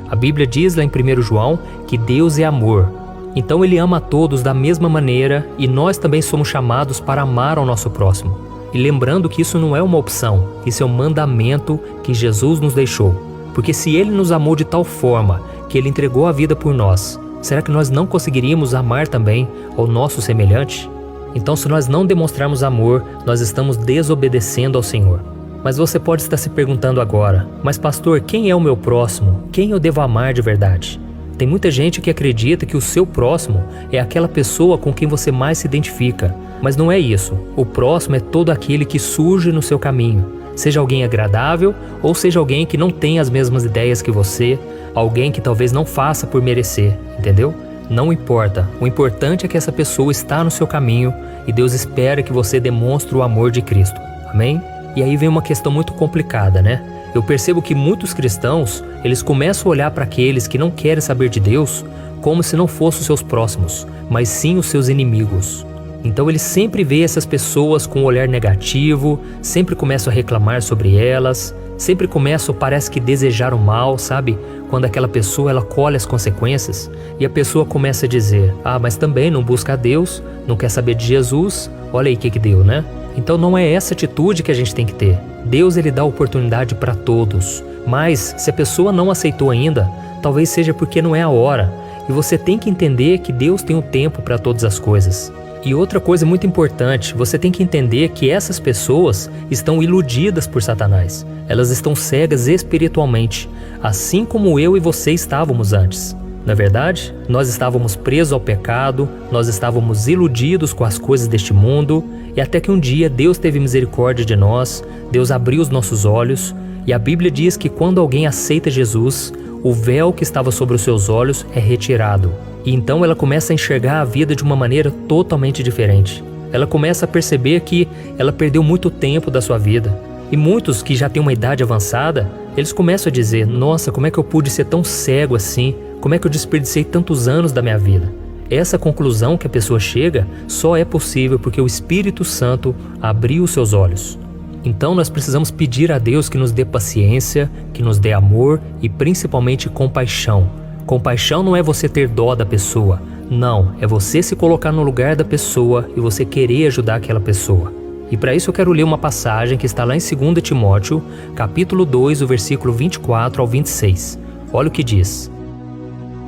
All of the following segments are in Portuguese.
A Bíblia diz lá em 1 João que Deus é amor. Então Ele ama a todos da mesma maneira e nós também somos chamados para amar ao nosso próximo. E lembrando que isso não é uma opção, isso é um mandamento que Jesus nos deixou. Porque se Ele nos amou de tal forma que Ele entregou a vida por nós, será que nós não conseguiríamos amar também ao nosso semelhante? Então, se nós não demonstrarmos amor, nós estamos desobedecendo ao Senhor. Mas você pode estar se perguntando agora, mas pastor, quem é o meu próximo? Quem eu devo amar de verdade? Tem muita gente que acredita que o seu próximo é aquela pessoa com quem você mais se identifica. Mas não é isso. O próximo é todo aquele que surge no seu caminho. Seja alguém agradável ou seja alguém que não tem as mesmas ideias que você, alguém que talvez não faça por merecer, entendeu? Não importa. O importante é que essa pessoa está no seu caminho e Deus espera que você demonstre o amor de Cristo. Amém? E aí vem uma questão muito complicada, né? Eu percebo que muitos cristãos, eles começam a olhar para aqueles que não querem saber de Deus como se não fossem os seus próximos, mas sim os seus inimigos. Então eles sempre veem essas pessoas com um olhar negativo, sempre começam a reclamar sobre elas, sempre começam, parece que desejar o mal, sabe? Quando aquela pessoa, ela colhe as consequências e a pessoa começa a dizer, mas também não busca a Deus, não quer saber de Jesus, olha aí o que deu, né? Então não é essa atitude que a gente tem que ter. Deus, Ele dá oportunidade para todos, mas se a pessoa não aceitou ainda, talvez seja porque não é a hora. E você tem que entender que Deus tem um tempo para todas as coisas. E outra coisa muito importante, você tem que entender que essas pessoas estão iludidas por Satanás. Elas estão cegas espiritualmente, assim como eu e você estávamos antes. Na verdade, nós estávamos presos ao pecado, nós estávamos iludidos com as coisas deste mundo, e até que um dia Deus teve misericórdia de nós, Deus abriu os nossos olhos, e a Bíblia diz que quando alguém aceita Jesus, o véu que estava sobre os seus olhos é retirado. E então ela começa a enxergar a vida de uma maneira totalmente diferente. Ela começa a perceber que ela perdeu muito tempo da sua vida. E muitos que já têm uma idade avançada, eles começam a dizer, nossa, como é que eu pude ser tão cego assim? Como é que eu desperdicei tantos anos da minha vida? Essa conclusão que a pessoa chega só é possível porque o Espírito Santo abriu os seus olhos. Então nós precisamos pedir a Deus que nos dê paciência, que nos dê amor e principalmente compaixão. Compaixão não é você ter dó da pessoa, não, é você se colocar no lugar da pessoa e você querer ajudar aquela pessoa. E para isso eu quero ler uma passagem que está lá em 2 Timóteo, capítulo 2, o versículo 24 ao 26. Olha o que diz.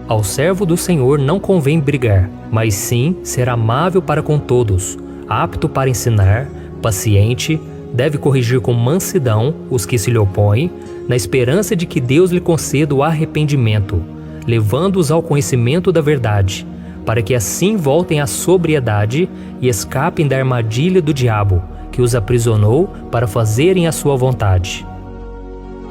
Ao servo do Senhor não convém brigar, mas sim ser amável para com todos, apto para ensinar, paciente, deve corrigir com mansidão os que se lhe opõem, na esperança de que Deus lhe conceda o arrependimento, levando-os ao conhecimento da verdade, para que assim voltem à sobriedade e escapem da armadilha do diabo, que os aprisionou para fazerem a sua vontade.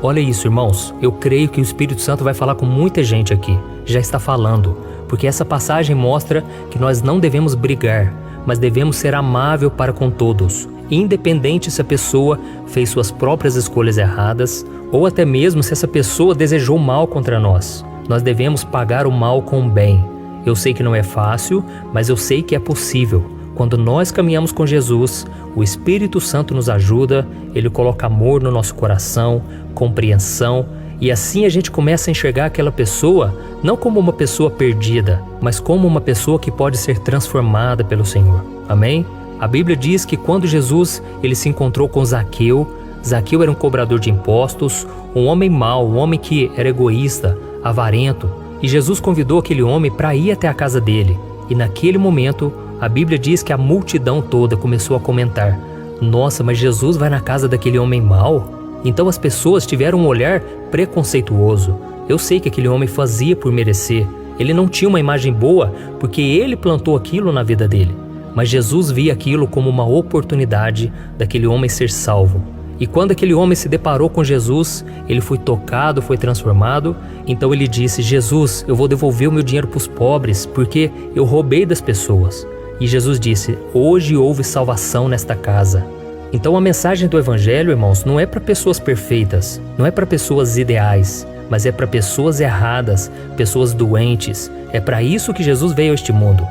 Olha isso, irmãos, eu creio que o Espírito Santo vai falar com muita gente aqui, já está falando, porque essa passagem mostra que nós não devemos brigar, mas devemos ser amável para com todos, independente se a pessoa fez suas próprias escolhas erradas, ou até mesmo se essa pessoa desejou mal contra nós. Nós devemos pagar o mal com o bem. Eu sei que não é fácil, mas eu sei que é possível. Quando nós caminhamos com Jesus, o Espírito Santo nos ajuda, Ele coloca amor no nosso coração, compreensão, e assim a gente começa a enxergar aquela pessoa não como uma pessoa perdida, mas como uma pessoa que pode ser transformada pelo Senhor. Amém? A Bíblia diz que quando Jesus ele se encontrou com Zaqueu, Zaqueu era um cobrador de impostos, um homem mau, um homem que era egoísta, avarento, e Jesus convidou aquele homem para ir até a casa dele. E naquele momento, a Bíblia diz que a multidão toda começou a comentar, nossa, mas Jesus vai na casa daquele homem mau? Então as pessoas tiveram um olhar preconceituoso. Eu sei que aquele homem fazia por merecer, ele não tinha uma imagem boa porque ele plantou aquilo na vida dele. Mas Jesus via aquilo como uma oportunidade daquele homem ser salvo. E quando aquele homem se deparou com Jesus, ele foi tocado, foi transformado. Então ele disse, Jesus, eu vou devolver o meu dinheiro para os pobres, porque eu roubei das pessoas. E Jesus disse, hoje houve salvação nesta casa. Então a mensagem do Evangelho, irmãos, não é para pessoas perfeitas, não é para pessoas ideais, mas é para pessoas erradas, pessoas doentes. É para isso que Jesus veio a este mundo.